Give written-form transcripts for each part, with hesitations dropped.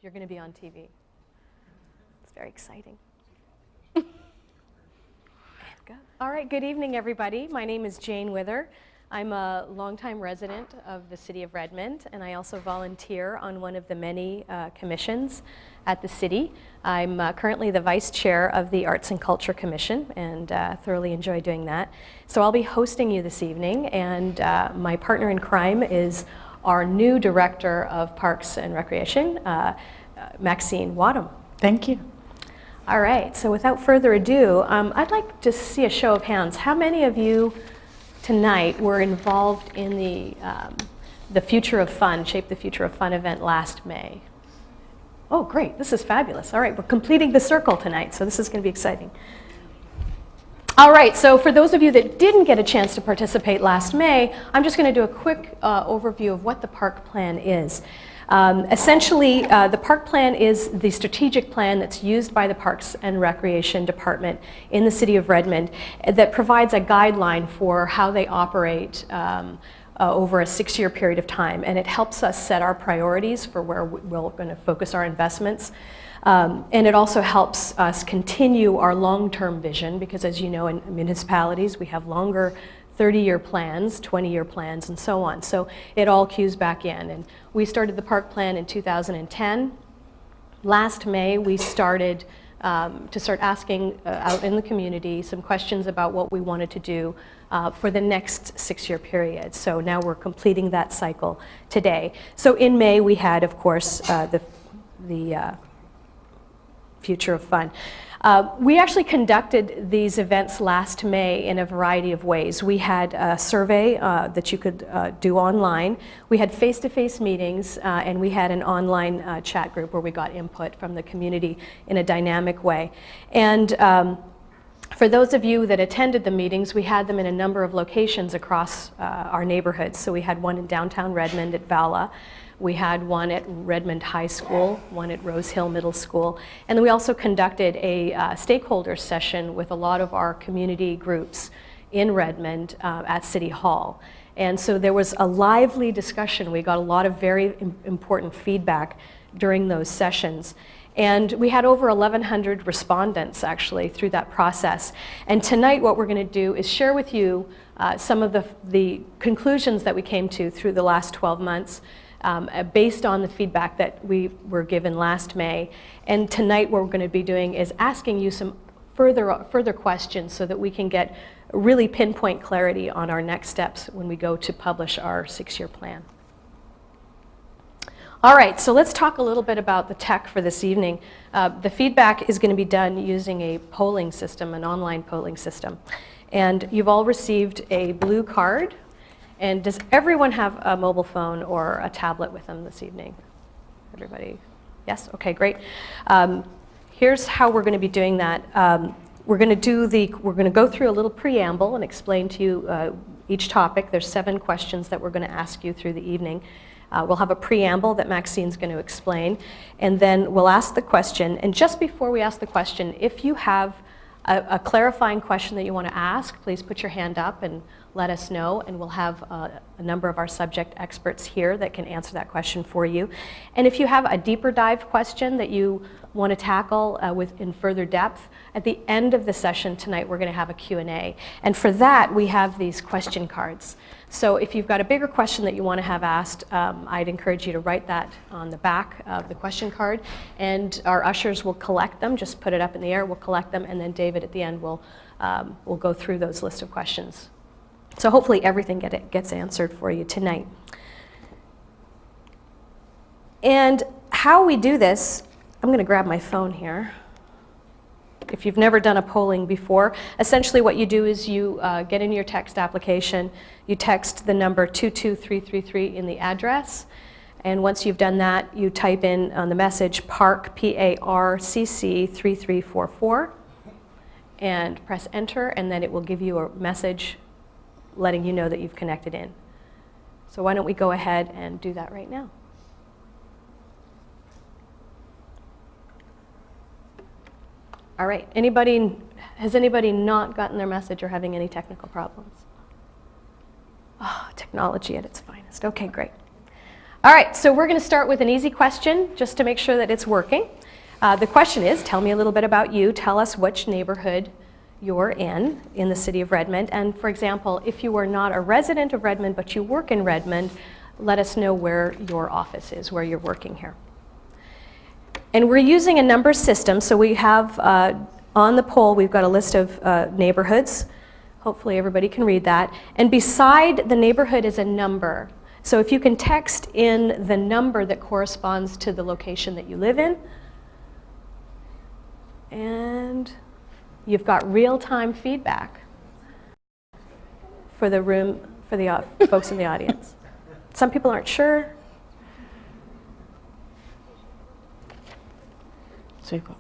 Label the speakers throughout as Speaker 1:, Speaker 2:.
Speaker 1: You're going to be on TV. It's very exciting. All right, good evening, everybody. My name is Jane Wither. I'm a longtime resident of the city of Redmond, and I also volunteer on one of the many commissions at the city. I'm currently the vice chair of the Arts and Culture Commission, and thoroughly enjoy doing that. So I'll be hosting you this evening, and my partner in crime is our new director of Parks and Recreation, Maxine Wadham.
Speaker 2: Thank you.
Speaker 1: All right, so without further ado, I'd like to see a show of hands. How many of you tonight were involved in the Future of Fun, Shape the Future of Fun event last May? Oh, great, this is fabulous. All right, we're completing the circle tonight, so this is going to be exciting. All right, so for those of you that didn't get a chance to participate last May, I'm just going to do a quick overview of what the park plan is. Essentially, the park plan is the strategic plan that's used by the Parks and Recreation Department in the city of Redmond that provides a guideline for how they operate over a 6-year period of time. And it helps us set our priorities for where we're going to focus our investments. And it also helps us continue our long-term vision because, as you know, in municipalities, we have longer 30-year plans, 20-year plans, and so on. So it all cues back in. And we started the park plan in 2010. Last May, we started to start asking out in the community some questions about what we wanted to do for the next 6-year period. So now we're completing that cycle today. So in May, we had, of course, the Future of Fun. We actually conducted these events last May in a variety of ways. We had a survey that you could do online. We had face-to-face meetings, and we had an online chat group where we got input from the community in a dynamic way. And for those of you that attended the meetings, we had them in a number of locations across our neighborhoods. So we had one in downtown Redmond at Vala. We had one at Redmond High School, one at Rose Hill Middle School, and then we also conducted a stakeholder session with a lot of our community groups in Redmond at City Hall. And so there was a lively discussion. We got a lot of very important feedback during those sessions. And we had over 1,100 respondents actually through that process. And tonight what we're going to do is share with you some of the conclusions that we came to through the last 12 months. Based on the feedback that we were given last May. And tonight what we're going to be doing is asking you some further questions so that we can get really pinpoint clarity on our next steps when we go to publish our 6-year plan. All right, so let's talk a little bit about the tech for this evening. The feedback is going to be done using a polling system, an online polling system. And you've all received a blue card. And does everyone have a mobile phone or a tablet with them this evening? Everybody? Yes? Okay, great. Here's how we're going to be doing that. We're going to go through a little preamble and explain to you each topic. There's 7 questions that we're going to ask you through the evening. We'll have a preamble that Maxine's going to explain, and then we'll ask the question. And just before we ask the question, if you have a clarifying question that you want to ask, please put your hand up and let us know, and we'll have a number of our subject experts here that can answer that question for you. And if you have a deeper dive question that you want to tackle in further depth, at the end of the session tonight we're going to have a Q&A. And for that we have these question cards. So if you've got a bigger question that you want to have asked, I'd encourage you to write that on the back of the question card, and our ushers will collect them. Just put it up in the air, we'll collect them, and then David at the end will go through those list of questions. So hopefully everything gets answered for you tonight. And how we do this, I'm going to grab my phone here. If you've never done a polling before, essentially what you do is you get in your text application, you text the number 22333 in the address, and once you've done that, you type in on the message PARC, P-A-R-C-C 3344, and press enter, and then it will give you a message letting you know that you've connected in. So why don't we go ahead and do that right now. All right, has anybody not gotten their message or having any technical problems? Oh, technology at its finest. Okay, great. All right, so we're going to start with an easy question just to make sure that it's working. The question is, tell me a little bit about you. Tell us which neighborhood you're in the city of Redmond. And for example, if you are not a resident of Redmond but you work in Redmond, let us know where your office is, where you're working here. And we're using a number system, so we have on the poll we've got a list of neighborhoods. Hopefully everybody can read that. And beside the neighborhood is a number. So if you can text in the number that corresponds to the location that you live in. And you've got real-time feedback for the room, for the folks in the audience. Some people aren't sure.
Speaker 2: So you've got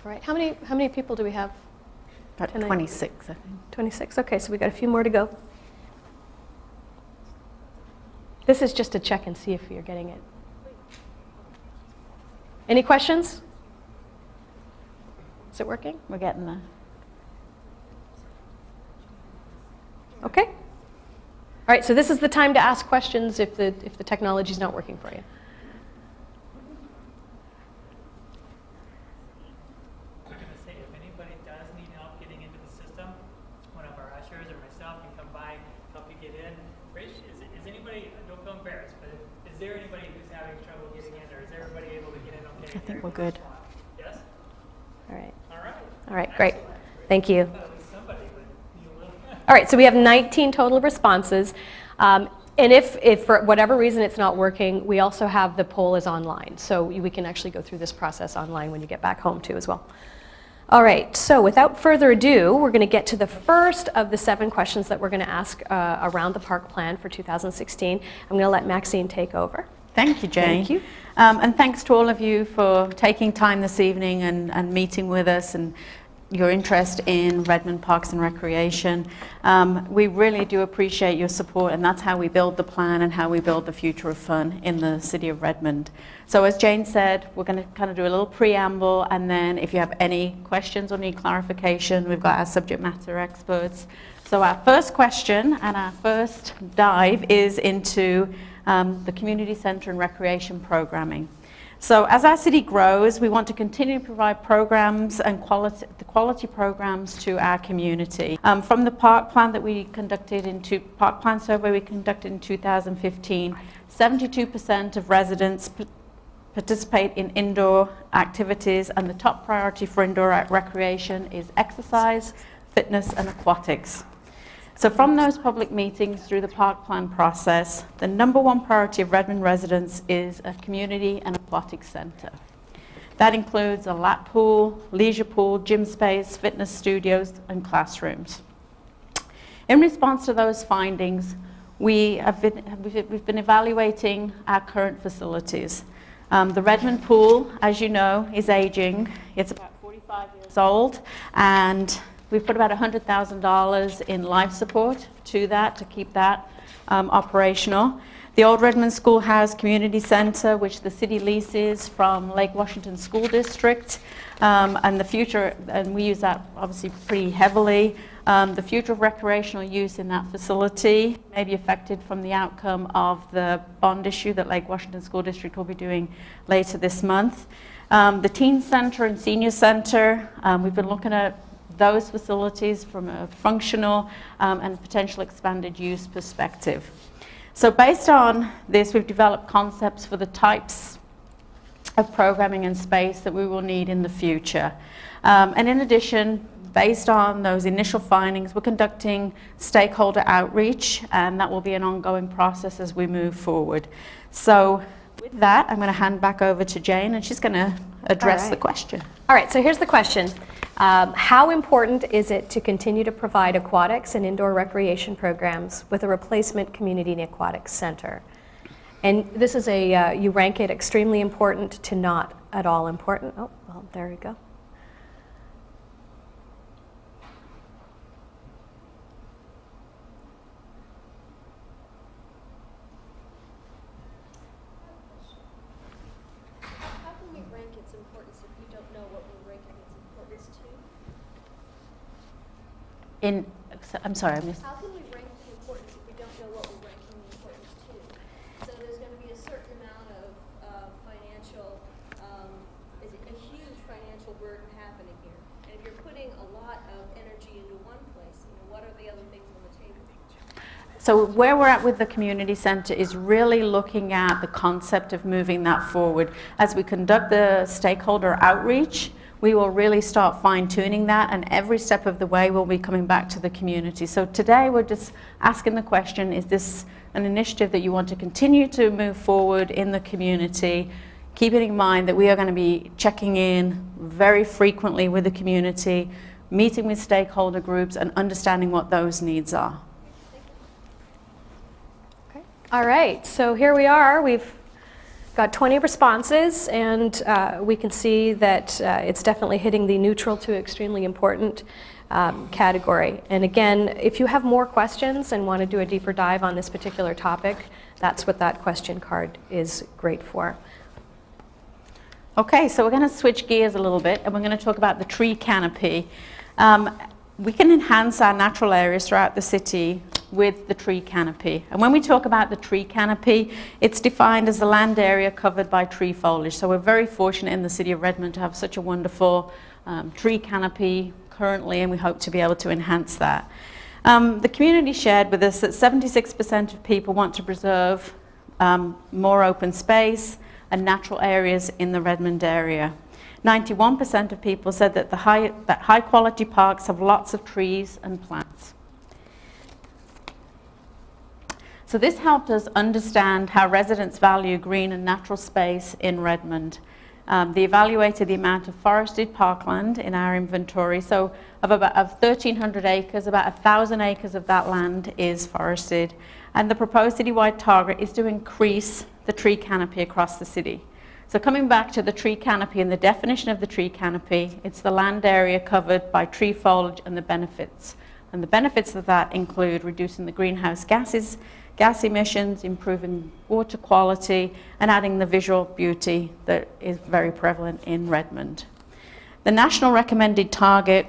Speaker 1: All right, how many people do we have?
Speaker 2: about
Speaker 1: tonight?
Speaker 2: 26, I think.
Speaker 1: 26, okay, so we've got a few more to go. This is just to check and see if you're getting it. Any questions? Is it working?
Speaker 2: We're getting there.
Speaker 1: Okay. All right, so this is the time to ask questions if the technology is not working for you.
Speaker 3: If anybody does need help getting into the system, one of our ushers or myself can come by, help you get in. Rich, is anybody, don't feel embarrassed, but is there anybody who's having trouble getting in, or is everybody able to get in okay?
Speaker 2: I think we're good.
Speaker 3: Yes?
Speaker 1: All right.
Speaker 3: All right.
Speaker 1: All right, great. Thank you.
Speaker 3: I thought at least somebody would be a little.
Speaker 1: All right, so we have 19 total responses. And if for whatever reason it's not working, we also have the poll is online. So we can actually go through this process online when you get back home too as well. All right, so without further ado, we're going to get to the first of the 7 questions that we're going to ask around the park plan for 2016. I'm going to let Maxine take over.
Speaker 2: Thank you, Jane.
Speaker 1: Thank you.
Speaker 2: And thanks to all of you for taking time this evening and meeting with us and your interest in Redmond Parks and Recreation. We really do appreciate your support, and that's how we build the plan and how we build the future of fun in the city of Redmond. So as Jane said, we're going to kind of do a little preamble, and then if you have any questions or need clarification, we've got our subject matter experts. So our first question and our first dive is into the community center and recreation programming. So as our city grows, we want to continue to provide programs and quality programs to our community. From the park plan that we conducted park plan survey we conducted in 2015, 72% of residents participate in indoor activities, and the top priority for indoor recreation is exercise, fitness, and aquatics. So from those public meetings through the park plan process, the #1 priority of Redmond residents is a community and aquatics center. That includes a lap pool, leisure pool, gym space, fitness studios, and classrooms. In response to those findings, we've been evaluating our current facilities. The Redmond pool, as you know, is aging. It's about 45 years old, and we've put about $100,000 in life support to that to keep that operational. The old Redmond Schoolhouse Community Center, which the city leases from Lake Washington School District, and the future, and we use that obviously pretty heavily. The future of recreational use in that facility may be affected from the outcome of the bond issue that Lake Washington School District will be doing later this month. The Teen Center and Senior Center, we've been looking at those facilities from a functional and potential expanded use perspective. So based on this, we've developed concepts for the types of programming and space that we will need in the future. And in addition, based on those initial findings, we're conducting stakeholder outreach, and that will be an ongoing process as we move forward. So with that, I'm going to hand back over to Jane, and she's going to address the question.
Speaker 1: All right, so here's the question. How important is it to continue to provide aquatics and indoor recreation programs with a replacement community and aquatics center? And this is you rank it extremely important to not at all important. Oh, well, there we go.
Speaker 4: How can we rank its importance if we don't know what we're ranking its importance to?
Speaker 2: I'm sorry, I missed.
Speaker 4: How can we rank the importance if we don't know what we're ranking the importance to?
Speaker 2: So where we're at with the community center is really looking at the concept of moving that forward. As we conduct the stakeholder outreach, we will really start fine-tuning that, and every step of the way we'll be coming back to the community. So today we're just asking the question, is this an initiative that you want to continue to move forward in the community, keeping in mind that we are going to be checking in very frequently with the community, meeting with stakeholder groups and understanding what those needs are.
Speaker 1: Okay. All right, so here we are. We've got 20 responses, and we can see that it's definitely hitting the neutral to extremely important category. And again, if you have more questions and want to do a deeper dive on this particular topic, that's what that question card is great for.
Speaker 2: Okay, so we're going to switch gears a little bit, and we're going to talk about the tree canopy. We can enhance our natural areas throughout the city with the tree canopy. And when we talk about the tree canopy, it's defined as the land area covered by tree foliage. So we're very fortunate in the city of Redmond to have such a wonderful tree canopy currently, and we hope to be able to enhance that. The community shared with us that 76% of people want to preserve more open space and natural areas in the Redmond area. 91% of people said that high quality parks have lots of trees and plants. So this helped us understand how residents value green and natural space in Redmond. They evaluated the amount of forested parkland in our inventory. So of 1,300 acres, about 1,000 acres of that land is forested. And the proposed citywide target is to increase the tree canopy across the city. So coming back to the tree canopy and the definition of the tree canopy, it's the land area covered by tree foliage and the benefits. And the benefits of that include reducing the greenhouse gas emissions, improving water quality, and adding the visual beauty that is very prevalent in Redmond. The national recommended target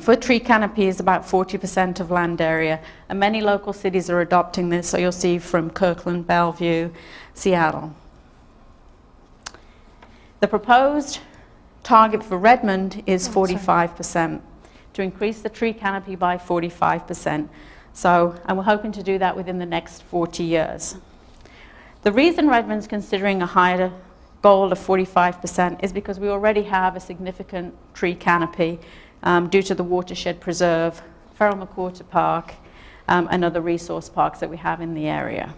Speaker 2: for tree canopy is about 40% of land area, and many local cities are adopting this, so you'll see from Kirkland, Bellevue, Seattle. The proposed target for Redmond is 45%, to increase the tree canopy by 45%. So, and we're hoping to do that within the next 40 years. The reason Redmond's considering a higher goal of 45% is because we already have a significant tree canopy due to the watershed preserve, Feral McWhorter Park, and other resource parks that we have in the area.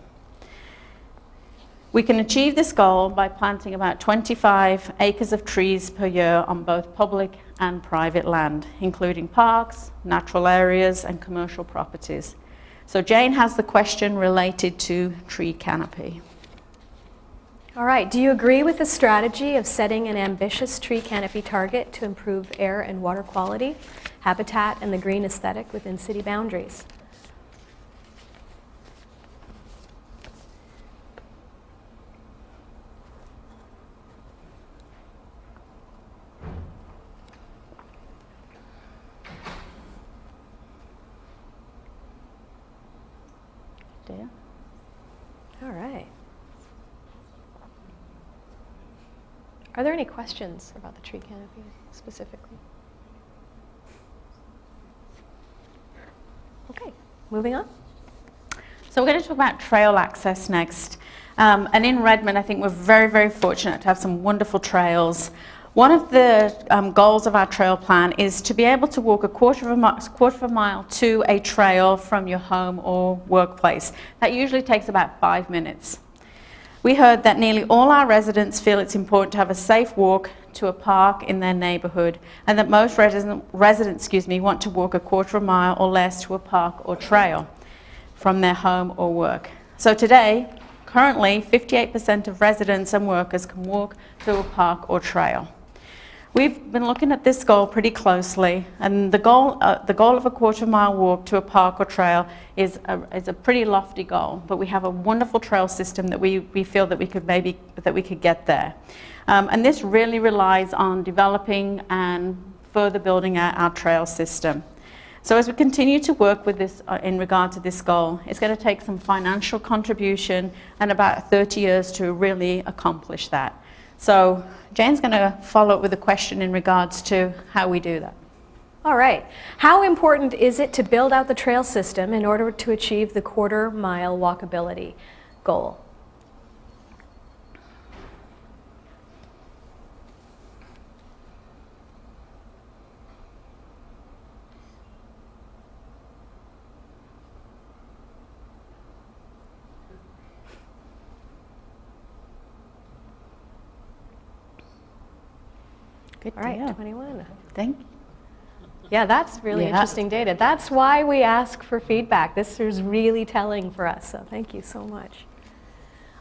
Speaker 2: We can achieve this goal by planting about 25 acres of trees per year on both public and private land, including parks, natural areas, and commercial properties. So Jane has the question related to tree canopy.
Speaker 1: All right, do you agree with the strategy of setting an ambitious tree canopy target to improve air and water quality, habitat, and the green aesthetic within city boundaries?
Speaker 2: Dea?
Speaker 1: All right. Are there any questions about the tree canopy specifically? Okay, moving on.
Speaker 2: So we're going to talk about trail access next. And in Redmond, I think we're very, very fortunate to have some wonderful trails. One of the goals of our trail plan is to be able to walk a quarter of a mile to a trail from your home or workplace. That usually takes about 5 minutes. We heard that nearly all our residents feel it's important to have a safe walk to a park in their neighborhood, and that most residents want to walk a quarter of a mile or less to a park or trail from their home or work. So today, currently, 58% of residents and workers can walk to a park or trail. We've been looking at this goal pretty closely, and the goal of a quarter-mile walk to a park or trail is a pretty lofty goal. But we have a wonderful trail system that we feel that we could get there, and this really relies on developing and further building out our trail system. So as we continue to work with this in regard to this goal, it's going to take some financial contribution and about 30 years to really accomplish that. So Jane's going to follow up with a question in regards to how we do that.
Speaker 1: All right. How important is it to build out the trail system in order to achieve the quarter-mile walkability goal?
Speaker 2: Good
Speaker 1: All right,
Speaker 2: deal.
Speaker 1: 21.
Speaker 2: Thank you.
Speaker 1: Yeah, that's really
Speaker 2: Yeah.
Speaker 1: interesting data. That's why we ask for feedback. This is really telling for us, so thank you so much.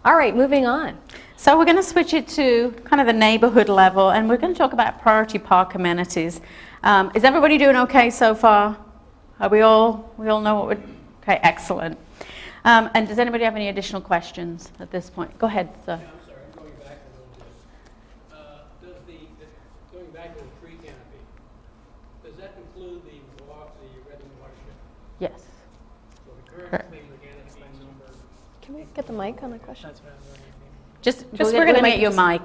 Speaker 1: All right, moving on.
Speaker 2: So we're going to switch it to kind of the neighborhood level, and we're going to talk about priority park amenities. Is everybody doing okay so far? Are we all know what we're, okay, excellent. And does anybody have any additional questions at this point? Go ahead, sir.
Speaker 5: Yeah, I'm sorry, I'm going back a little bit. Going back to the tree canopy, does that include the Redmond watershed?
Speaker 2: Yes.
Speaker 5: So the current
Speaker 2: Correct.
Speaker 5: thing, the canopy number,
Speaker 1: Can we get the mic on the question?
Speaker 3: That's what I'm wondering.
Speaker 2: Just
Speaker 1: we're
Speaker 2: we're
Speaker 1: gonna
Speaker 2: going to
Speaker 1: make
Speaker 2: get your
Speaker 1: this-
Speaker 2: mic.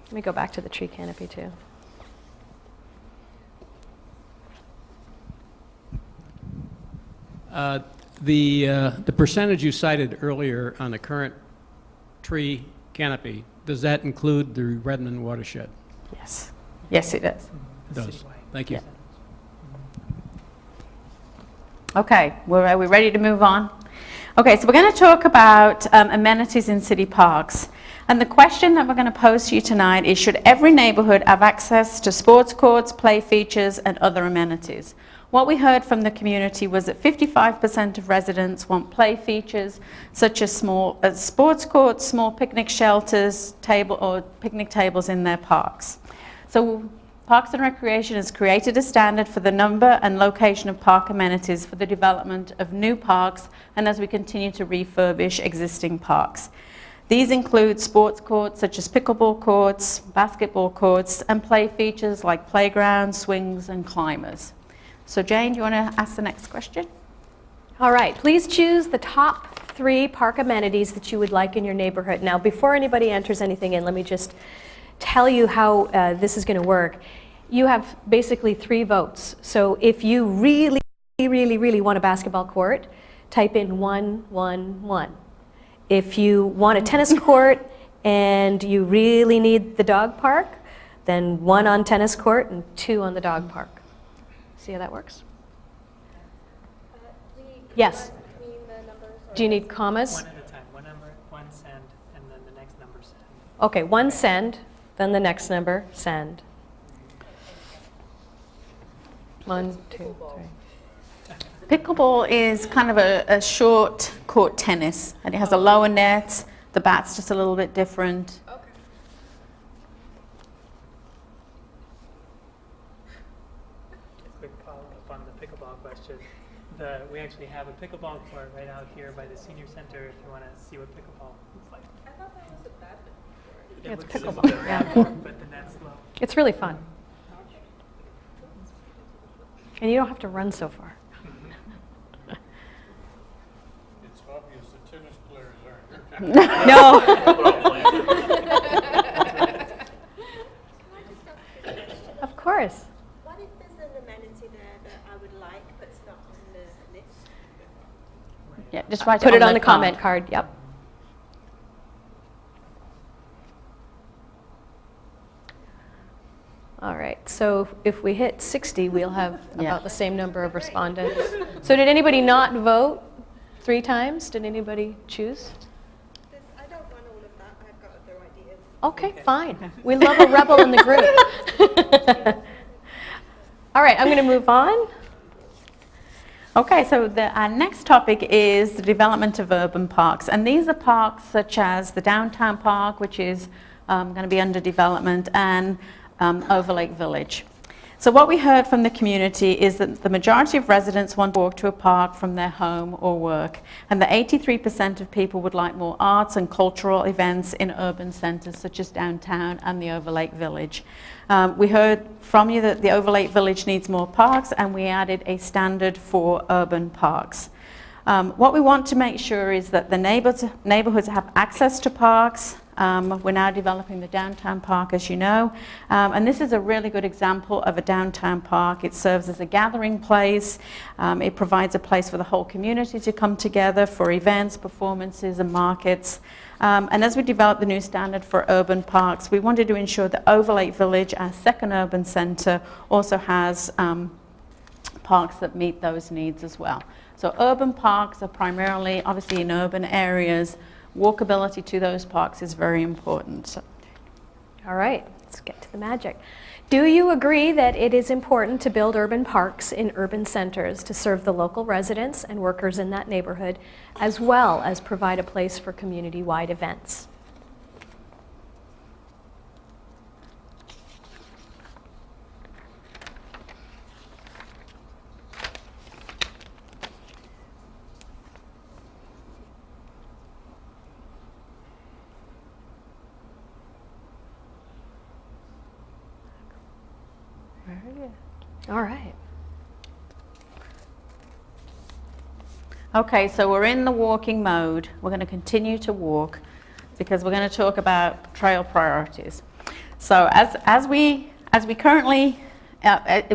Speaker 1: Let me go back to the tree canopy too.
Speaker 5: the percentage you cited earlier on the current tree canopy, does that include the Redmond watershed?
Speaker 2: Yes. Yes, it does.
Speaker 5: It does.
Speaker 3: Citywide.
Speaker 5: Thank you.
Speaker 2: Yeah. Okay, are we ready to move on? Okay, so we're going to talk about amenities in city parks. And the question that we're going to pose to you tonight is, should every neighborhood have access to sports courts, play features, and other amenities? What we heard from the community was that 55% of residents want play features, such as small sports courts, small picnic shelters, picnic tables in their parks. So Parks and Recreation has created a standard for the number and location of park amenities for the development of new parks and as we continue to refurbish existing parks. These include sports courts such as pickleball courts, basketball courts, and play features like playgrounds, swings, and climbers. So Jane, do you want to ask the next question?
Speaker 1: All right, please choose the top 3 park amenities that you would like in your neighborhood. Now, before anybody enters anything in, let me just tell you how this is going to work. You have basically 3 votes. So if you really, really, really want a basketball court, type in 1, 1, 1. If you want a tennis court and you really need the dog park, then 1 on tennis court and 2 on the dog park. See how that works? Yes.
Speaker 4: Between the numbers or
Speaker 1: Do you need commas?
Speaker 3: One at a time, one number, one send, and then the next number send.
Speaker 1: Okay, 1 send, then the next number, send. 1, 2, 3.
Speaker 2: Pickleball is kind of a short court tennis, and it has a lower net. The bat's just a little bit different.
Speaker 3: Quick follow-up on the pickleball question. We actually have a pickleball court right out here by the senior center if you want to see what pickleball looks like.
Speaker 4: I thought that was a badminton court.
Speaker 1: Yeah, it's
Speaker 3: looks
Speaker 1: pickleball,
Speaker 3: similar,
Speaker 1: yeah.
Speaker 3: But the net's low.
Speaker 1: It's really fun. And you don't have to run so far.
Speaker 5: It's obvious that tennis players aren't.
Speaker 1: No.
Speaker 4: Can I just ask a question?
Speaker 1: Of course.
Speaker 4: What if there's an amenity there that I would like but it's not on the list?
Speaker 2: Yeah, just write
Speaker 1: Put it on the
Speaker 2: card.
Speaker 1: comment card, yep. All right, so if we hit 60, we'll have
Speaker 2: Yeah.
Speaker 1: about the same number of respondents. So did anybody not vote 3 times? Did anybody choose?
Speaker 4: I don't want all of that. I've got other ideas.
Speaker 1: Okay, fine. We love a rebel in the group. All right, I'm going to move on.
Speaker 2: Okay, so our next topic is the development of urban parks. And these are parks such as the downtown park, which is going to be under development, and Overlake Village. So what we heard from the community is that the majority of residents want to walk to a park from their home or work, and that 83% of people would like more arts and cultural events in urban centres such as downtown and the Overlake Village. We heard from you that the Overlake Village needs more parks, and we added a standard for urban parks. What we want to make sure is that the neighborhoods have access to parks, We're now developing the downtown park, as you know, and this is a really good example of a downtown park. It serves as a gathering place. It provides a place for the whole community to come together for events, performances, and markets. And as we develop the new standard for urban parks, we wanted to ensure that Overlake Village, our second urban centre, also has parks that meet those needs as well. So urban parks are primarily, obviously, in urban areas. Walkability to those parks is very important. So.
Speaker 1: All right, let's get to the magic. Do you agree that it is important to build urban parks in urban centers to serve the local residents and workers in that neighborhood, as well as provide a place for community-wide events?
Speaker 2: Very good.
Speaker 1: All right.
Speaker 2: Okay, so we're in the walking mode. We're going to continue to walk because we're going to talk about trail priorities. So as we currently,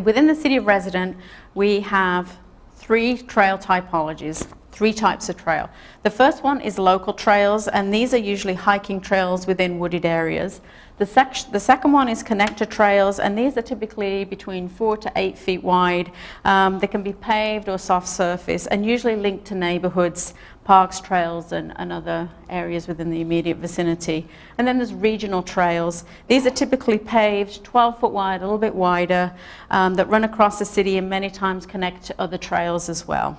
Speaker 2: within the city of Redmond, we have 3 trail typologies, 3 types of trail. The first one is local trails, and these are usually hiking trails within wooded areas. The second one is connector trails, and these are typically between 4 to 8 feet wide. They can be paved or soft surface, and usually linked to neighborhoods, parks, trails, and other areas within the immediate vicinity. And then there's regional trails. These are typically paved, 12 foot wide, a little bit wider, that run across the city and many times connect to other trails as well.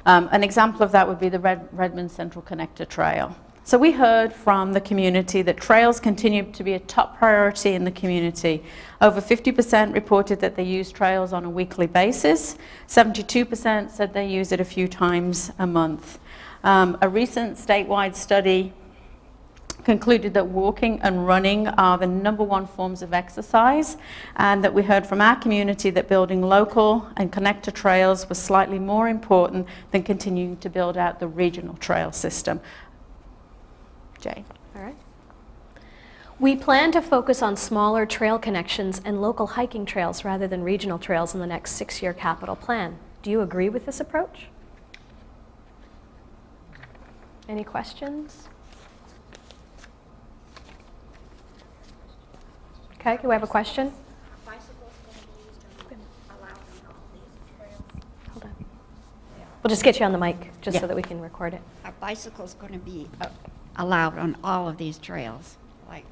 Speaker 2: An example of that would be the Redmond Central Connector Trail. So we heard from the community that trails continue to be a top priority in the community. Over 50% reported that they use trails on a weekly basis. 72% said they use it a few times a month. A recent statewide study concluded that walking and running are the #1 forms of exercise, and that we heard from our community that building local and connector trails was slightly more important than continuing to build out the regional trail system. Jay.
Speaker 1: All right. We plan to focus on smaller trail connections and local hiking trails rather than regional trails in the next 6-year capital plan. Do you agree with this approach? Any questions? Okay, do we have a question?
Speaker 4: Are bicycles going to be used and allowed on all these trails?
Speaker 1: Hold on. We'll just get you on the mic, just so that we can record it.
Speaker 6: Are bicycles going to be allowed on all of these trails? Like,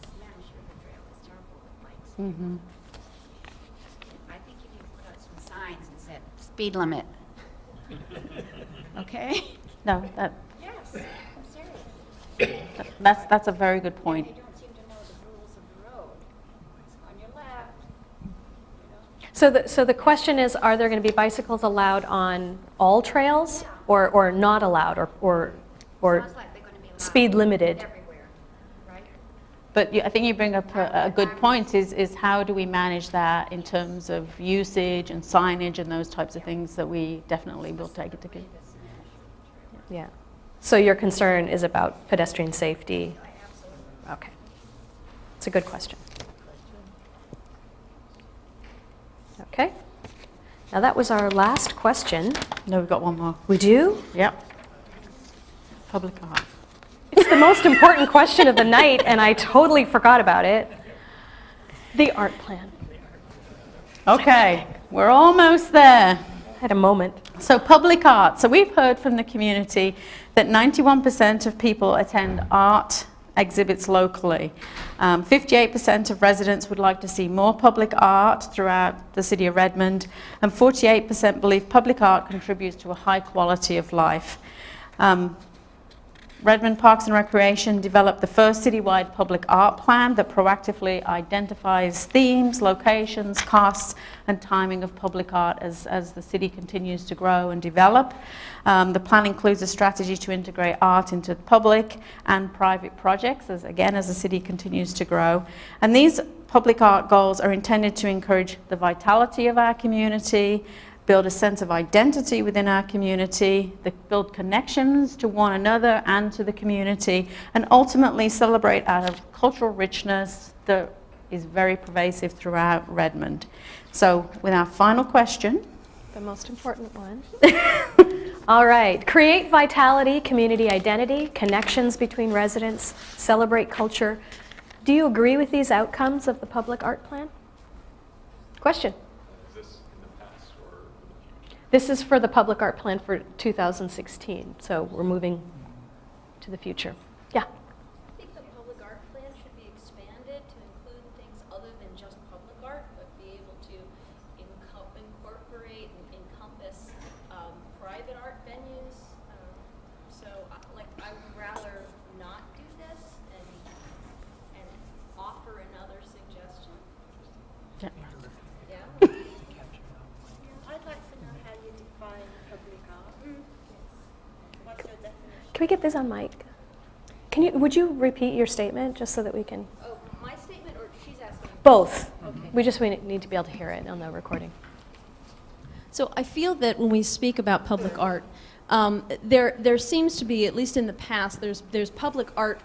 Speaker 4: The Spanish River Trail is terrible with bikes.
Speaker 2: Mm-hmm.
Speaker 6: I think you need to put up some signs and say, speed limit. Okay?
Speaker 2: No,
Speaker 4: Yes, I'm serious.
Speaker 2: that's a very good point.
Speaker 4: They don't seem to know the rules of the road. On your left,
Speaker 1: So the question is, are there going to be bicycles allowed on all trails, or not allowed, or
Speaker 4: sounds like they're going to be allowed
Speaker 1: speed limited?
Speaker 4: everywhere, right?
Speaker 2: But I think you bring up a good point, is how do we manage that in terms of usage and signage and those types of things that we definitely will take it to consideration.
Speaker 1: Yeah. So your concern is about pedestrian safety? Okay. It's a good question. Okay. Now that was our last question.
Speaker 2: No, we've got one more.
Speaker 1: We do?
Speaker 2: Yep. Public art.
Speaker 1: It's the most important question of the night, and I totally forgot about it. The art plan.
Speaker 2: Okay, we're almost there.
Speaker 1: I had a moment.
Speaker 2: So public art. So we've heard from the community that 91% of people attend art exhibits locally. 58% of residents would like to see more public art throughout the city of Redmond, and 48% believe public art contributes to a high quality of life. Redmond Parks and Recreation developed the first citywide public art plan that proactively identifies themes, locations, costs, and timing of public art as the city continues to grow and develop. The plan includes a strategy to integrate art into public and private projects, as the city continues to grow. And these public art goals are intended to encourage the vitality of our community, build a sense of identity within our community, build connections to one another and to the community, and ultimately celebrate our cultural richness that is very pervasive throughout Redmond. So with our final question.
Speaker 1: The most important one. All right. Create vitality, community identity, connections between residents, celebrate culture. Do you agree with these outcomes of the public art plan? Question.
Speaker 7: Is this in the past or for the future?
Speaker 1: This is for the public art plan for 2016, so we're moving to the future. Yeah.
Speaker 4: I think the public art plan should be expanded to include things other than just public art, but be able to incorporate and encompass private art venues. I would rather not do this and offer another suggestion.
Speaker 2: Yeah.
Speaker 4: Yeah. I'd like to know how you define public art. What's your definition?
Speaker 1: Can we get this on mic? Would you repeat your statement just so that we can?
Speaker 4: Oh, my statement, or she's asking?
Speaker 1: Both.
Speaker 4: Okay.
Speaker 1: We need to be able to hear it on the recording.
Speaker 8: So I feel that when we speak about public art, there seems to be, at least in the past, there's public art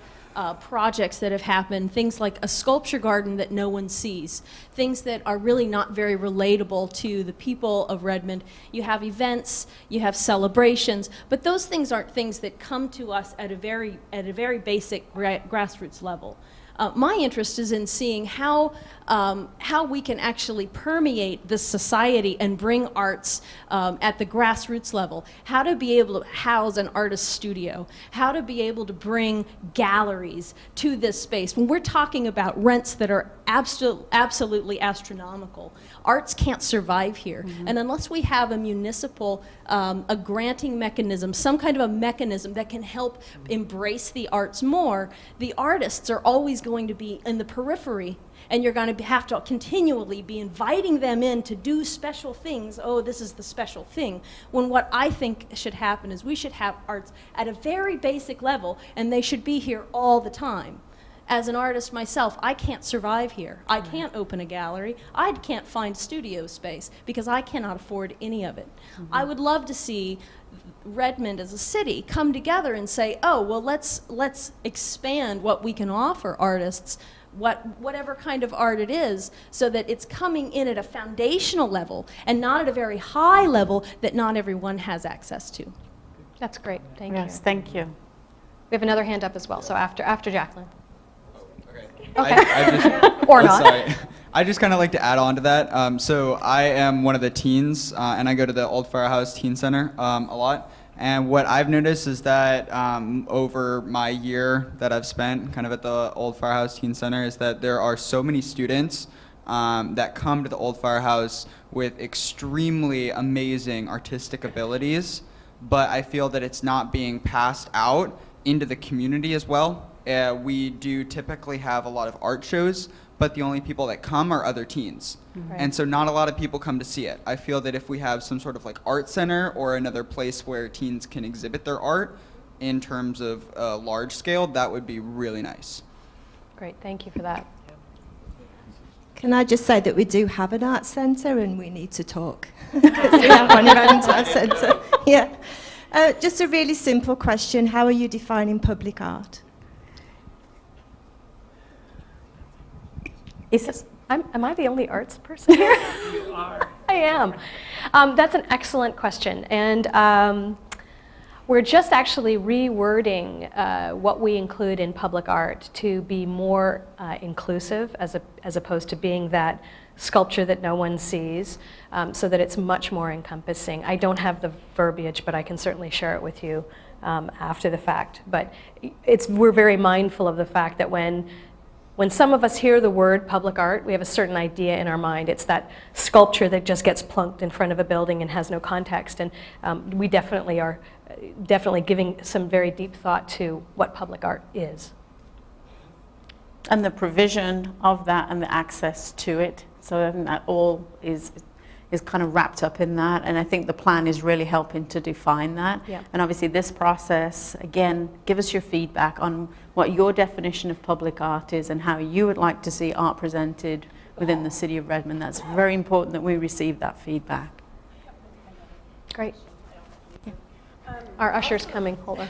Speaker 8: projects that have happened, things like a sculpture garden that no one sees, things that are really not very relatable to the people of Redmond. You have events, you have celebrations, but those things aren't things that come to us at a very basic grassroots level. My interest is in seeing how we can actually permeate this society and bring arts at the grassroots level. How to be able to house an artist studio. How to be able to bring galleries to this space. When we're talking about rents that are absolutely astronomical, arts can't survive here. Mm-hmm. And unless we have a municipal, a granting mechanism, some kind of a mechanism that can help embrace the arts more, the artists are always going to be in the periphery, and you're going to have to continually be inviting them in to do special things. Oh, this is the special thing. When what I think should happen is we should have arts at a very basic level, and they should be here all the time. As an artist myself, I can't survive here. I can't open a gallery. I can't find studio space because I cannot afford any of it. Mm-hmm. I would love to see Redmond as a city come together and say, oh, well, let's expand what we can offer artists, whatever kind of art it is, so that it's coming in at a foundational level and not at a very high level that not everyone has access to.
Speaker 1: That's great. Thank you.
Speaker 2: Yes, thank you.
Speaker 1: We have another hand up as well, so after Jacqueline.
Speaker 9: Okay.
Speaker 1: Okay.
Speaker 9: I just,
Speaker 1: Or not.
Speaker 9: Sorry. I just kind of like to add on to that. So I am one of the teens, and I go to the Old Firehouse Teen Center a lot. And what I've noticed is that over my year that I've spent kind of at the Old Firehouse Teen Center is that there are so many students that come to the Old Firehouse with extremely amazing artistic abilities, but I feel that it's not being passed out into the community as well. We do typically have a lot of art shows, but the only people that come are other teens.
Speaker 1: Right.
Speaker 9: And so not a lot of people come to see it. I feel that if we have some sort of like art center or another place where teens can exhibit their art in terms of large scale, that would be really nice.
Speaker 1: Great, thank you for that.
Speaker 10: Can I just say that we do have an art centre and we need to talk. We have one around our centre. Yeah. Just a really simple question. How are you defining public art?
Speaker 1: Am I the only arts person here?
Speaker 3: You are.
Speaker 1: I am. That's an excellent question. And we're just actually rewording what we include in public art to be more inclusive as opposed to being that sculpture that no one sees, so that it's much more encompassing. I don't have the verbiage, but I can certainly share it with you after the fact. But we're very mindful of the fact that when some of us hear the word public art, we have a certain idea in our mind. It's that sculpture that just gets plunked in front of a building and has no context. And we definitely are giving some very deep thought to what public art is.
Speaker 2: And the provision of that and the access to it. So I think that all is kind of wrapped up in that. And I think the plan is really helping to define that.
Speaker 1: Yeah.
Speaker 2: And obviously this process, again, give us your feedback on what your definition of public art is and how you would like to see art presented within the city of Redmond. That's very important that we receive that feedback.
Speaker 1: Great. Our usher's coming. Hold on.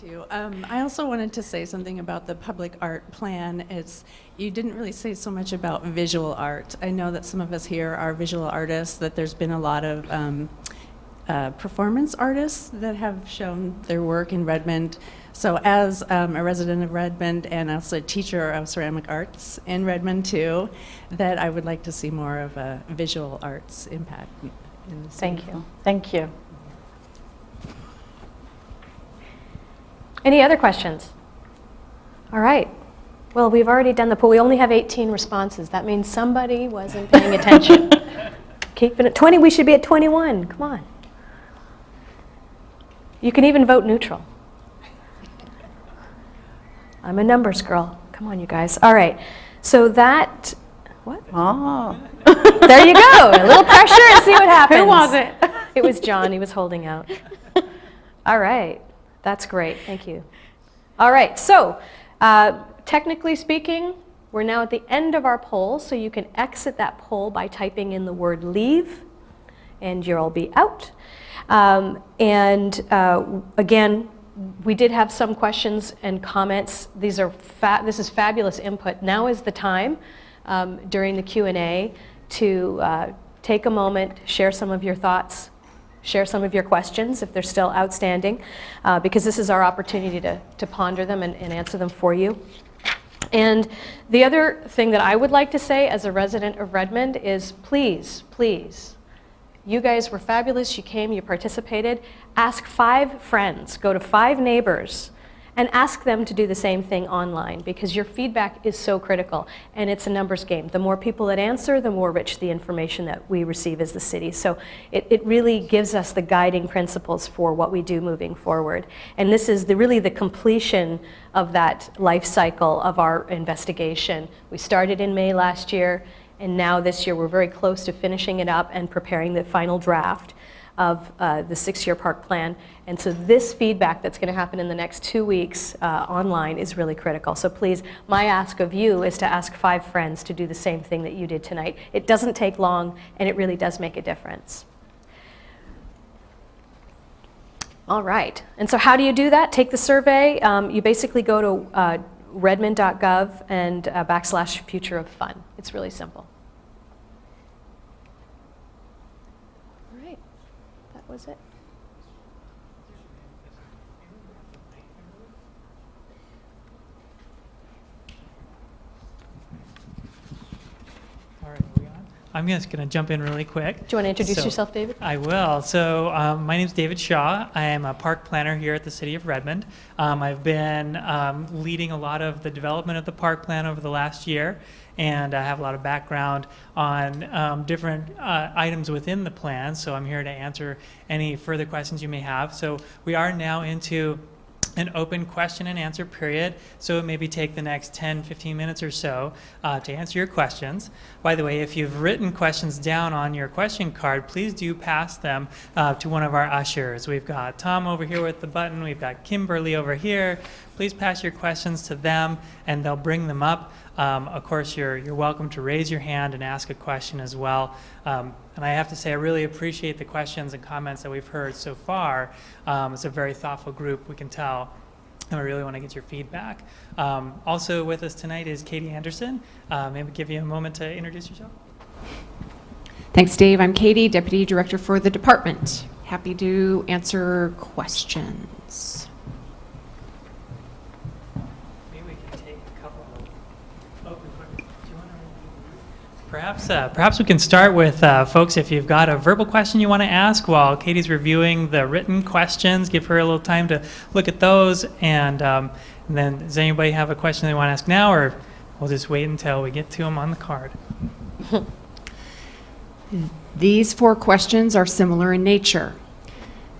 Speaker 11: Too. I also wanted to say something about the public art plan. You didn't really say so much about visual art. I know that some of us here are visual artists, that there's been a lot of performance artists that have shown their work in Redmond. So as a resident of Redmond and also a teacher of ceramic arts in Redmond too, that I would like to see more of a visual arts impact in the city.
Speaker 2: Thank you. Thank you.
Speaker 1: Any other questions? All right. Well, we've already done the poll. We only have 18 responses. That means somebody wasn't paying attention. Keeping it 20, we should be at 21. Come on. You can even vote neutral. I'm a numbers girl. Come on, you guys. All right. So that, what?
Speaker 2: Oh.
Speaker 1: There you go. A little pressure and see what happens.
Speaker 2: Who was it?
Speaker 1: It was John. He was holding out. All right. That's great. Thank you. All right. So technically speaking, we're now at the end of our poll. So you can exit that poll by typing in the word leave, and you'll be out. Again, we did have some questions and comments. This is fabulous input. Now is the time during the Q&A to take a moment, share some of your thoughts, share some of your questions if they're still outstanding, because this is our opportunity to ponder them and answer them for you. And the other thing that I would like to say as a resident of Redmond is please, please, you guys were fabulous. You came, you participated. Ask 5 friends, go to 5 neighbors, and ask them to do the same thing online, because your feedback is so critical, and it's a numbers game. The more people that answer, the more rich the information that we receive as the city. So it really gives us the guiding principles for what we do moving forward. And this is really the completion of that life cycle of our investigation. We started in May last year, and now this year we're very close to finishing it up and preparing the final draft of the 6-year park plan. And so this feedback that's going to happen in the next 2 weeks online is really critical. So please, my ask of you is to ask 5 friends to do the same thing that you did tonight. It doesn't take long, and it really does make a difference. All right. And so how do you do that? Take the survey. You basically go to redmond.gov and /future of fun. It's really simple. All right. That was it.
Speaker 3: All right, are we on? I'm just going to jump in really quick.
Speaker 1: Do you want to introduce yourself, David?
Speaker 3: I will. So my name is David Shaw. I am a park planner here at the City of Redmond. I've been leading a lot of the development of the park plan over the last year, and I have a lot of background on different items within the plan, so I'm here to answer any further questions you may have. So we are now into an open question and answer period, so maybe take the next 10-15 minutes or so to answer your questions. By the way, if you've written questions down on your question card, please do pass them to one of our ushers. We've got Tom over here with the button, we've got Kimberly over here. Please pass your questions to them and they'll bring them up. Of course, you're welcome to raise your hand and ask a question as well. And I have to say, I really appreciate the questions and comments that we've heard so far. It's a very thoughtful group, we can tell, and we really want to get your feedback. Also with us tonight is Katie Anderson. Maybe give you a moment to introduce yourself.
Speaker 12: Thanks, Dave. I'm Katie, Deputy Director for the department. Happy to answer questions.
Speaker 3: Perhaps we can start with folks, if you've got a verbal question you want to ask while Katie's reviewing the written questions, give her a little time to look at those, and then does anybody have a question they want to ask now, or we'll just wait until we get to them on the card?
Speaker 12: These 4 questions are similar in nature.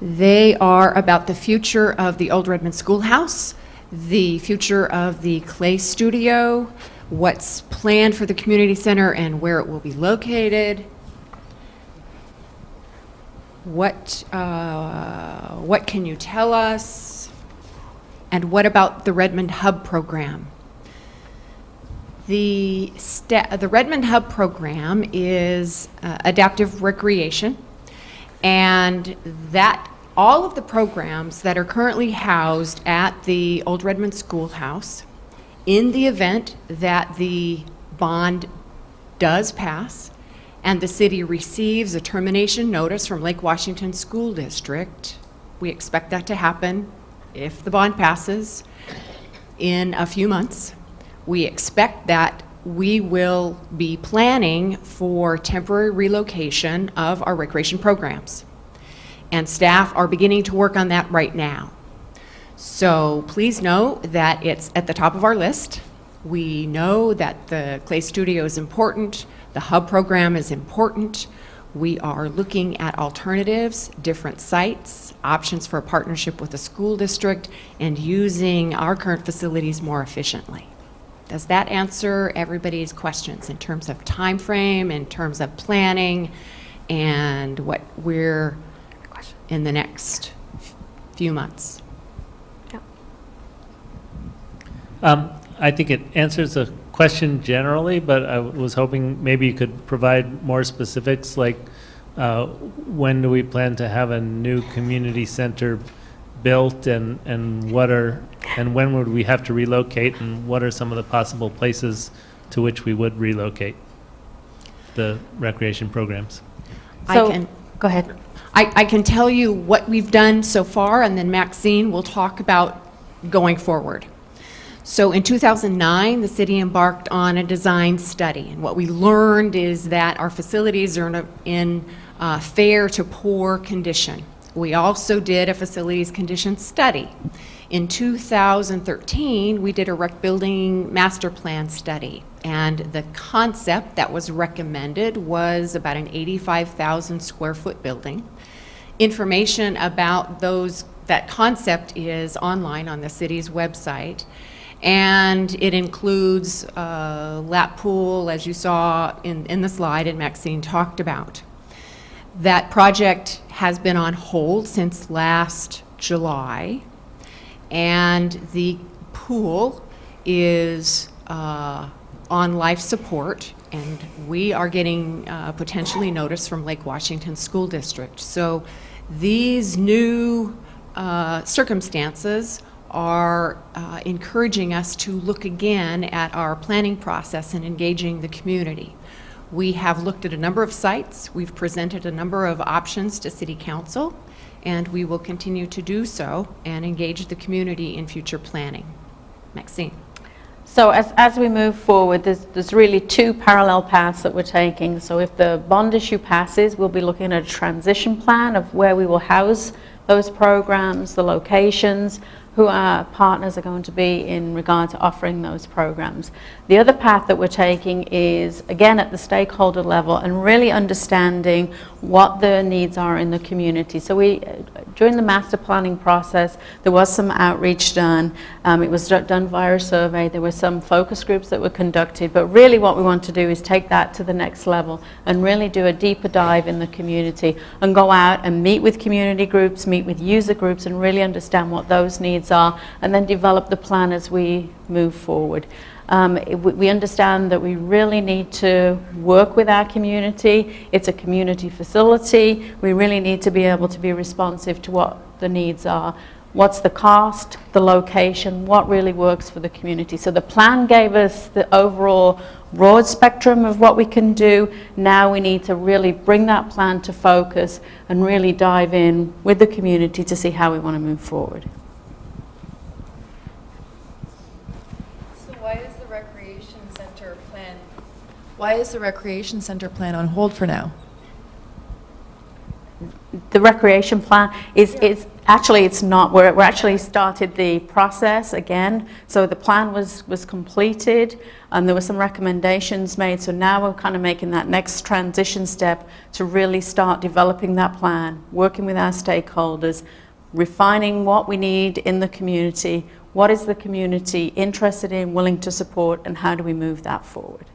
Speaker 12: They are about the future of the Old Redmond Schoolhouse, the future of the clay studio, what's planned for the community center and where it will be located, what can you tell us, and what about the Redmond Hub program? The Redmond Hub program is adaptive recreation, and that all of the programs that are currently housed at the Old Redmond Schoolhouse, in the event that the bond does pass and the city receives a termination notice from Lake Washington School District, we expect that to happen if the bond passes in a few months. We expect that we will be planning for temporary relocation of our recreation programs. And staff are beginning to work on that right now. So please know that it's at the top of our list. We know that the Clay Studio is important, the Hub program is important. We are looking at alternatives, different sites, options for a partnership with the school district, and using our current facilities more efficiently. Does that answer everybody's questions in terms of time frame, in terms of planning, and what we're in the next few months?
Speaker 13: I think it answers the question generally, but I was hoping maybe you could provide more specifics, like when do we plan to have a new community center built, and when would we have to relocate, and what are some of the possible places to which we would relocate the recreation programs?
Speaker 2: Go ahead.
Speaker 12: I can tell you what we've done so far, and then Maxine will talk about going forward. So in 2009, the city embarked on a design study, and what we learned is that our facilities are in fair to poor condition. We also did a facilities condition study. In 2013, we did a rec building master plan study, and the concept that was recommended was about an 85,000 square foot building. Information about that concept is online on the city's website, and it includes a lap pool, as you saw in the slide and Maxine talked about. That project has been on hold since last July, and the pool is on life support, and we are getting potentially notice from Lake Washington School District. So these new circumstances are encouraging us to look again at our planning process and engaging the community. We have looked at a number of sites, we've presented a number of options to City Council, and we will continue to do so and engage the community in future planning. Maxine.
Speaker 2: So as we move forward, there's really two parallel paths that we're taking. So if the bond issue passes, we'll be looking at a transition plan of where we will house those programs, the locations, who our partners are going to be in regard to offering those programs. The other path that we're taking is, again, at the stakeholder level and really understanding what the needs are in the community. So during the master planning process, there was some outreach done. It was done via a survey. There were some focus groups that were conducted, but really what we want to do is take that to the next level and really do a deeper dive in the community and go out and meet with community groups, meet with user groups, and really understand what those needs are, and then develop the plan as we move forward. We understand that we really need to work with our community. It's a community facility. We really need to be able to be responsive to what the needs are. What's the cost, the location, what really works for the community. So the plan gave us the overall broad spectrum of what we can do. Now we need to really bring that plan to focus and really dive in with the community to see how we want to move forward.
Speaker 14: Why is the recreation center plan on hold for now?
Speaker 2: The recreation plan is actually, it's not. We're actually started the process again. So the plan was completed, and there were some recommendations made. So now we're kind of making that next transition step to really start developing that plan, working with our stakeholders, refining what we need in the community. What is the community interested in, willing to support, and how do we move that forward?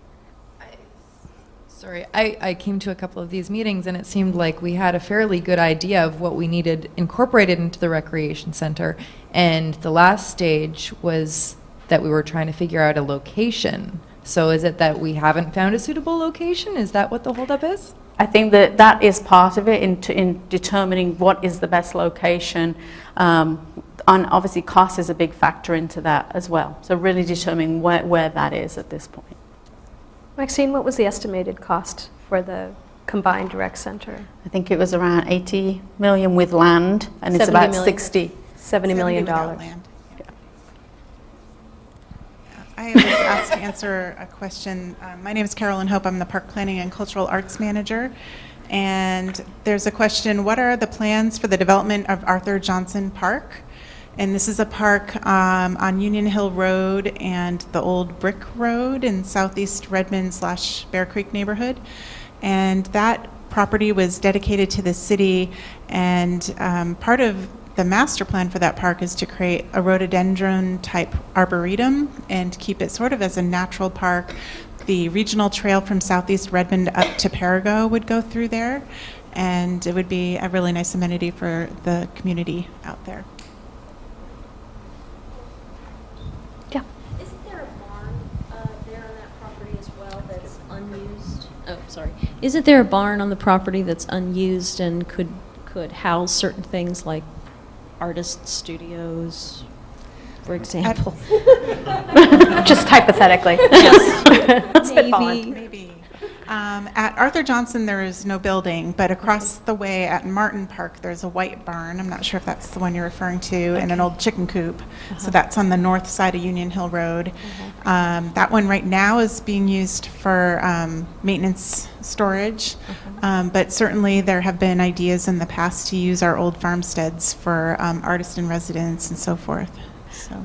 Speaker 14: I came to a couple of these meetings, and it seemed like we had a fairly good idea of what we needed incorporated into the recreation center, and the last stage was that we were trying to figure out a location So is it that we haven't found a suitable location? Is that what the holdup is?
Speaker 2: I think that that is part of it in determining what is the best location. And obviously cost is a big factor into that as well. So really determining where that is at this point.
Speaker 1: Maxine, what was the estimated cost for the combined rec center?
Speaker 2: I think it was around 80 million with land, and it's
Speaker 1: 70
Speaker 2: about
Speaker 1: million.
Speaker 2: 60.
Speaker 1: $70 million.
Speaker 15: without land. I was asked to answer a question. My name is Carolyn Hope. I'm the Park Planning and Cultural Arts Manager. And there's a question, what are the plans for the development of Arthur Johnson Park? And this is a park on Union Hill Road and the old Brick Road in southeast Redmond / Bear Creek neighborhood. And that property was dedicated to the city, and part of the master plan for that park is to create a rhododendron type arboretum and keep it sort of as a natural park. The regional trail from southeast Redmond up to Perigo would go through there, and it would be a really nice amenity for the community out there.
Speaker 1: Yeah.
Speaker 8: Isn't there a barn there on that property as well that's unused? Oh, sorry. Isn't there a barn on the property that's unused and could house certain things like artist studios, for example?
Speaker 1: Just hypothetically.
Speaker 15: Maybe. At Arthur Johnson, there is no building, but across the way at Martin Park, there's a white barn. I'm not sure if that's the one you're referring to, and an old chicken coop. So that's on the north side of Union Hill Road. That one right now is being used for maintenance storage, but certainly there have been ideas in the past to use our old farmsteads for artist in residence and so forth. So.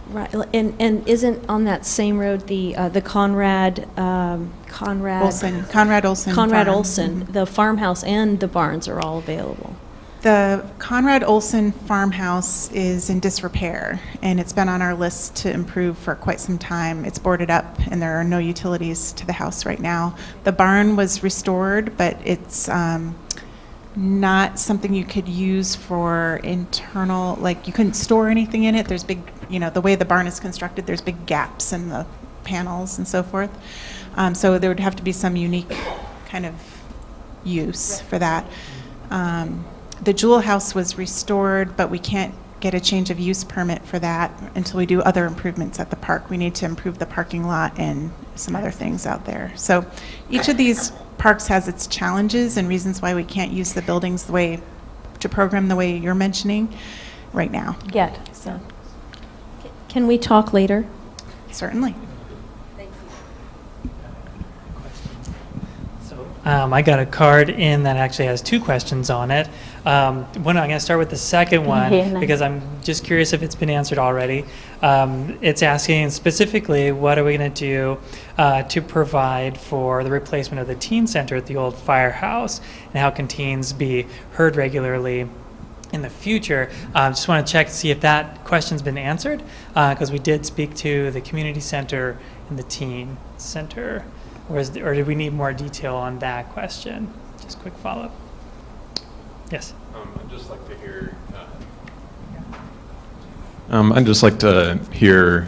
Speaker 8: Right, and isn't on that same road the Conrad
Speaker 15: Olson
Speaker 8: Conrad
Speaker 15: Farm.
Speaker 8: Olson, the farmhouse and the barns are all available?
Speaker 15: The Conrad Olson farmhouse is in disrepair, and it's been on our list to improve for quite some time. It's boarded up, and there are no utilities to the house right now. The barn was restored, but it's not something you could use for internal, like you couldn't store anything in it. There's big, the way the barn is constructed, there's big gaps in the panels and so forth. So there would have to be some unique kind of use for that. The Jewel House was restored, but we can't get a change of use permit for that until we do other improvements at the park. We need to improve the parking lot and some other things out there. So each of these parks has its challenges and reasons why we can't use the buildings to program the way you're mentioning right now.
Speaker 1: Yet.
Speaker 15: So.
Speaker 8: Can we talk later?
Speaker 15: Certainly.
Speaker 3: I got a card in that actually has two questions on it. I'm going to start with the second one because I'm just curious if it's been answered already. It's asking specifically, what are we going to do to provide for the replacement of the teen center at the old firehouse, and how can teens be heard regularly in the future? Just want to check to see if that question's been answered, because we did speak to the community center and the teen center. Or did we need more detail on that question? Just quick follow-up. Yes.
Speaker 7: I'd just like to hear. I'd just like to hear.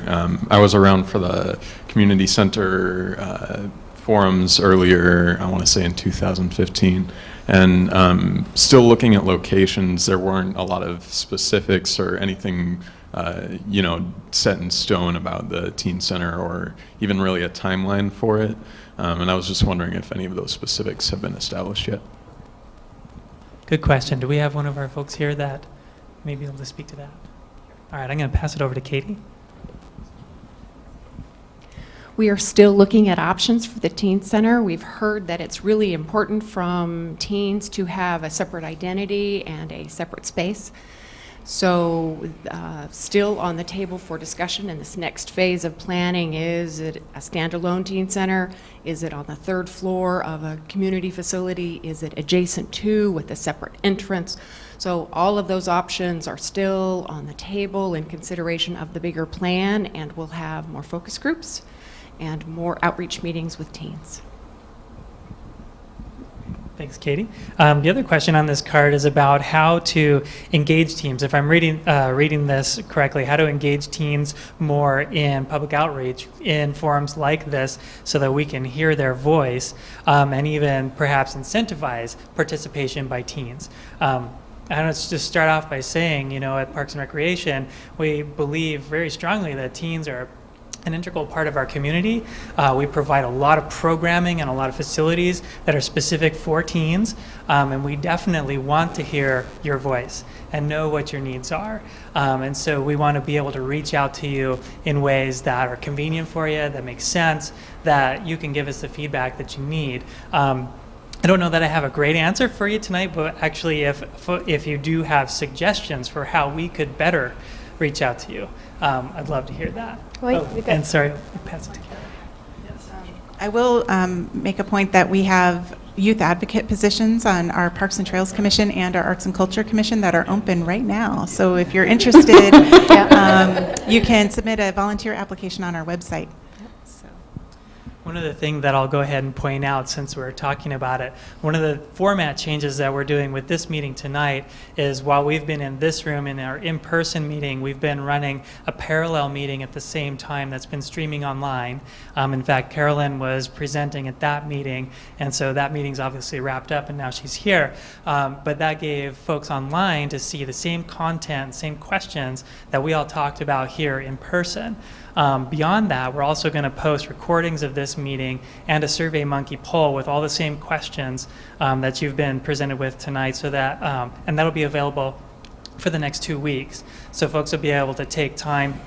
Speaker 7: I was around for the community center forums earlier. I want to say in 2015, and still looking at locations. There weren't a lot of specifics or anything, set in stone about the teen center, or even really a timeline for it. And I was just wondering if any of those specifics have been established yet.
Speaker 3: Good question. Do we have one of our folks here that may be able to speak to that? All right, I'm going to pass it over to Katie.
Speaker 12: We are still looking at options for the teen center. We've heard that it's really important from teens to have a separate identity and a separate space. So still on the table for discussion in this next phase of planning, is it a standalone teen center? Is it on the third floor of a community facility? Is it adjacent to with a separate entrance? So all of those options are still on the table in consideration of the bigger plan, and we'll have more focus groups and more outreach meetings with teens.
Speaker 3: Thanks, Katie. The other question on this card is about how to engage teams. If I'm reading this correctly, how to engage teens more in public outreach in forums like this so that we can hear their voice and even perhaps incentivize participation by teens. I want to just start off by saying, at Parks and Recreation, we believe very strongly that teens are an integral part of our community. We provide a lot of programming and a lot of facilities that are specific for teens, and we definitely want to hear your voice and know what your needs are. And so we want to be able to reach out to you in ways that are convenient for you, that make sense, that you can give us the feedback that you need. I don't know that I have a great answer for you tonight, but actually if you do have suggestions for how we could better reach out to you, I'd love to hear that. And sorry, pass it to Karen. Yes.
Speaker 15: I will make a point that we have youth advocate positions on our Parks and Trails Commission and our Arts and Culture Commission that are open right now. So if you're interested, you can submit a volunteer application on our website.
Speaker 3: One of the things that I'll go ahead and point out since we're talking about it, one of the format changes that we're doing with this meeting tonight is while we've been in this room in our in-person meeting, we've been running a parallel meeting at the same time that's been streaming online. In fact, Carolyn was presenting at that meeting, and so that meeting's obviously wrapped up and now she's here. But that gave folks online to see the same content, same questions that we all talked about here in person. Beyond that, we're also going to post recordings of this meeting and a SurveyMonkey poll with all the same questions that you've been presented with tonight, so that and that'll be available for the next 2 weeks. So folks will be able to take time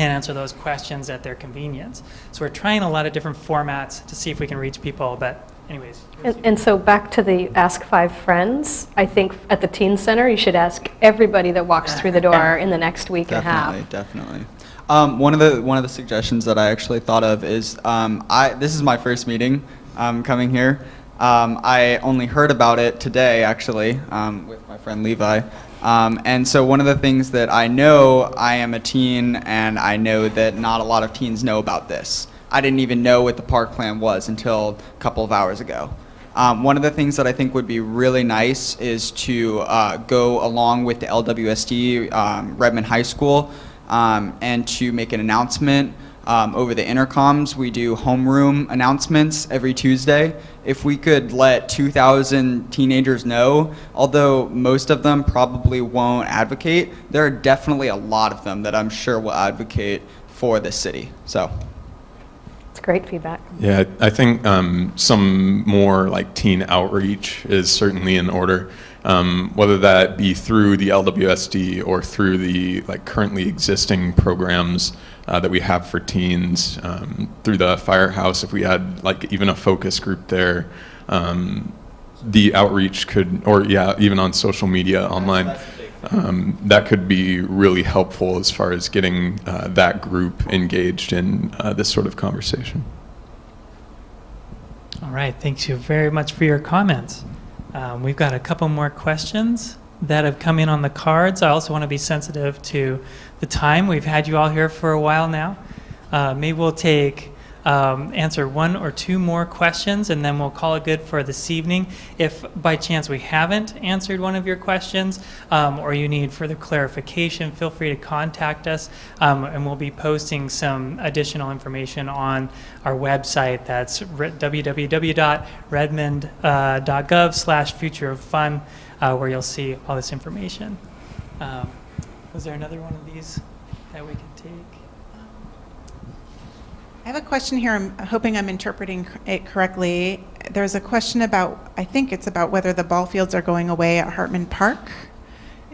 Speaker 3: and answer those questions at their convenience. So we're trying a lot of different formats to see if we can reach people, but anyways.
Speaker 1: And so back to the Ask 5 Friends, I think at the Teen Center, you should ask everybody that walks through the door in the next week and a half.
Speaker 9: Definitely. One of the suggestions that I actually thought of is this is my first meeting coming here. I only heard about it today actually with my friend Levi. And so one of the things that I know, I am a teen and I know that not a lot of teens know about this. I didn't even know what the park plan was until a couple of hours ago. One of the things that I think would be really nice is to go along with the LWSD Redmond High School and to make an announcement over the intercoms. We do homeroom announcements every Tuesday. If we could let 2,000 teenagers know, although most of them probably won't advocate, there are definitely a lot of them that I'm sure will advocate for the city. So.
Speaker 1: It's great feedback.
Speaker 7: Yeah, I think some more like teen outreach is certainly in order. Whether that be through the LWSD or through the currently existing programs that we have for teens, through the firehouse, if we had even a focus group there, the outreach could, or even on social media online, that could be really helpful as far as getting that group engaged in this sort of conversation.
Speaker 3: All right, thank you very much for your comments. We've got a couple more questions that have come in on the cards. I also want to be sensitive to the time. We've had you all here for a while now. Maybe we'll answer one or two more questions and then we'll call it good for this evening. If by chance we haven't answered one of your questions or you need further clarification, feel free to contact us and we'll be posting some additional information on our website. That's www.redmond.gov/future-of-fun where you'll see all this information. Was there another one of these that we could take?
Speaker 15: I have a question here. I'm hoping I'm interpreting it correctly. There's a question about, I think it's about whether the ball fields are going away at Hartman Park.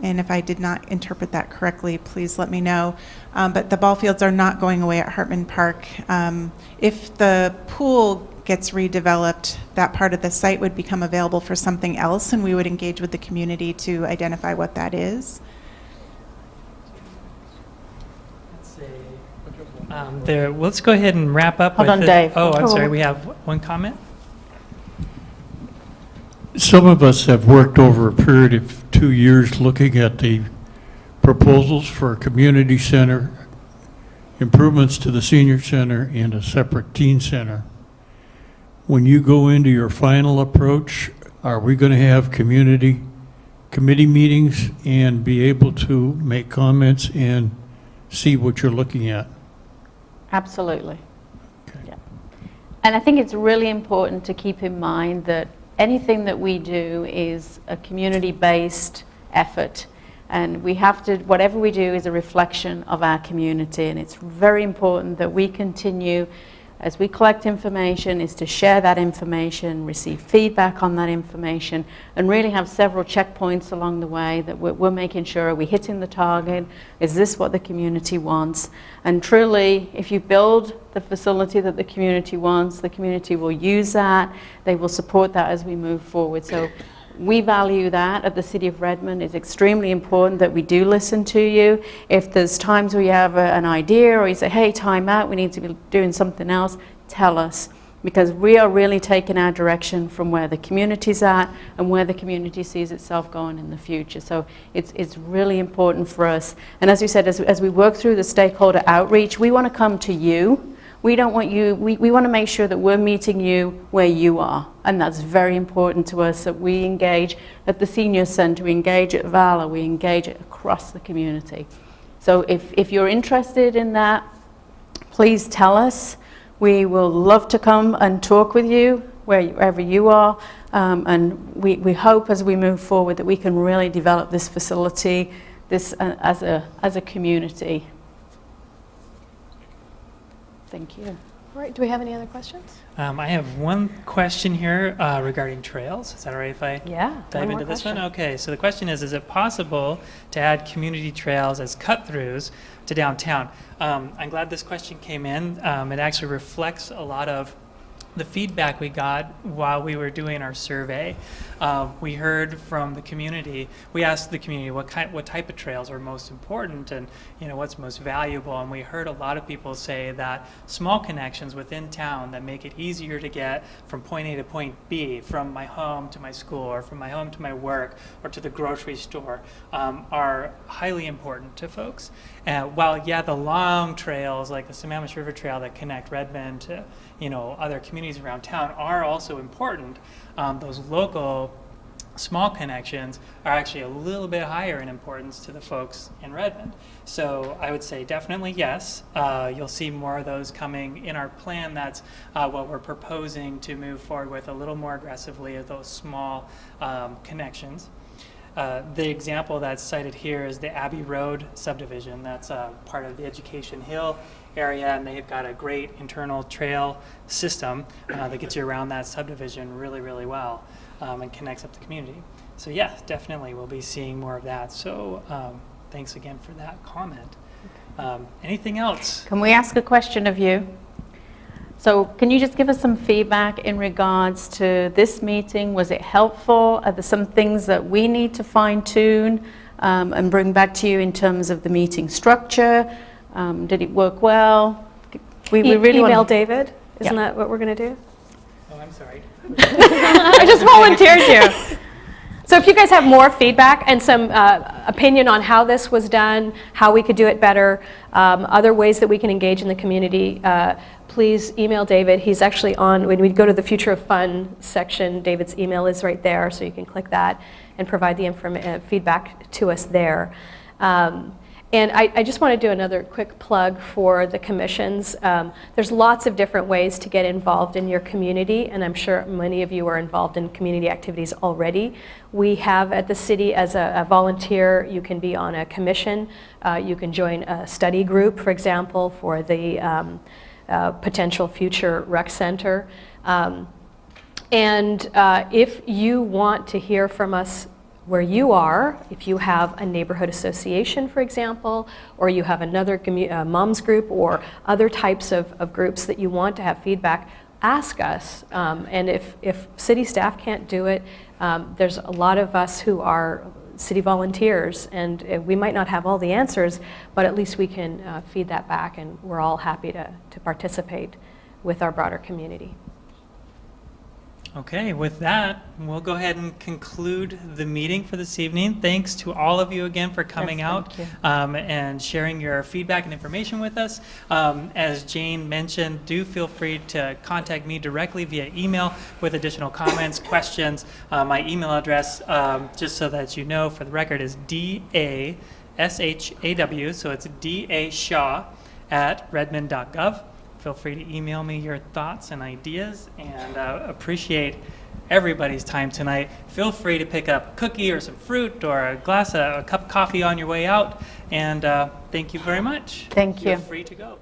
Speaker 15: And if I did not interpret that correctly, please let me know. But the ball fields are not going away at Hartman Park. If the pool gets redeveloped, that part of the site would become available for something else, and we would engage with the community to identify what that is.
Speaker 3: Let's go ahead and wrap up.
Speaker 2: Hold on, Dave.
Speaker 3: Oh, I'm sorry. We have one comment.
Speaker 16: Some of us have worked over a period of 2 years looking at the proposals for a community center, improvements to the senior center, and a separate teen center. When you go into your final approach, are we going to have committee meetings and be able to make comments and see what you're looking at?
Speaker 2: Absolutely. Yeah. And I think it's really important to keep in mind that anything that we do is a community-based effort. And we have to, whatever we do is a reflection of our community. And it's very important that we continue, as we collect information, is to share that information, receive feedback on that information, and really have several checkpoints along the way that we're making sure, are we hitting the target? Is this what the community wants? And truly, if you build the facility that the community wants, the community will use that. They will support that as we move forward. So we value that at the City of Redmond. It's extremely important that we do listen to you. If there's times where you have an idea or you say, hey, time out, we need to be doing something else, tell us. Because we are really taking our direction from where the community's at and where the community sees itself going in the future. So it's really important for us. And as you said, as we work through the stakeholder outreach, we want to come to you. We don't want you, we want to make sure that we're meeting you where you are. And that's very important to us, that we engage at the Senior Center, we engage at Valor, we engage it across the community. So if you're interested in that, please tell us. We will love to come and talk with you wherever you are. And we hope as we move forward that we can really develop this facility as a community. Thank you.
Speaker 1: All right, do we have any other questions?
Speaker 3: I have one question here regarding trails. Is that all right if I dive into this one? Okay, so the question is it possible to add community trails as cut-throughs to downtown? I'm glad this question came in. It actually reflects a lot of the feedback we got while we were doing our survey. We heard from the community. We asked the community what type of trails are most important and what's most valuable, and we heard a lot of people say that small connections within town that make it easier to get from point A to point B, from my home to my school, or from my home to my work, or to the grocery store, are highly important to folks. While the long trails like the Sammamish River Trail that connect Redmond to other communities around town are also important, those local small connections are actually a little bit higher in importance to the folks in Redmond. So I would say definitely yes. You'll see more of those coming in our plan. That's what we're proposing to move forward with a little more aggressively, of those small connections. The example that's cited here is the Abbey Road subdivision. That's part of the Education Hill area, and they've got a great internal trail system that gets you around that subdivision really, really well, and connects up the community. So yes, definitely we'll be seeing more of that. So thanks again for that comment. Anything else?
Speaker 2: Can we ask a question of you? So can you just give us some feedback in regards to this meeting? Was it helpful? Are there some things that we need to fine tune and bring back to you in terms of the meeting structure? Did it work well? We really
Speaker 1: email David. Isn't that what we're going to do?
Speaker 3: Oh, I'm sorry.
Speaker 1: I just volunteered you. So if you guys have more feedback and some opinion on how this was done, how we could do it better, other ways that we can engage in the community, please email David. He's actually on, when we go to the Future of Fun section, David's email is right there, so you can click that and provide the feedback to us there. And I just want to do another quick plug for the commissions. There's lots of different ways to get involved in your community, and I'm sure many of you are involved in community activities already. We have at the city, as a volunteer, you can be on a commission. You can join a study group, for example, for the potential future rec center. And if you want to hear from us where you are, if you have a neighborhood association, for example, or you have another moms group or other types of groups that you want to have feedback, ask us. And if city staff can't do it, there's a lot of us who are city volunteers, and we might not have all the answers, but at least we can feed that back, and we're all happy to participate with our broader community.
Speaker 3: Okay, with that, we'll go ahead and conclude the meeting for this evening. Thanks to all of you again for coming
Speaker 2: Yes,
Speaker 3: out
Speaker 2: thank
Speaker 3: and sharing your feedback and information with us. As Jane mentioned, do feel free to contact me directly via email with additional comments, questions. My email address, just so that you know for the record, is DASHAW, so it's DAShaw@redmond.gov. Feel free to email me your thoughts and ideas, and appreciate everybody's time tonight. Feel free to pick up a cookie or some fruit or a cup of coffee on your way out, and thank you very much.
Speaker 2: Thank you.
Speaker 3: You're free to go.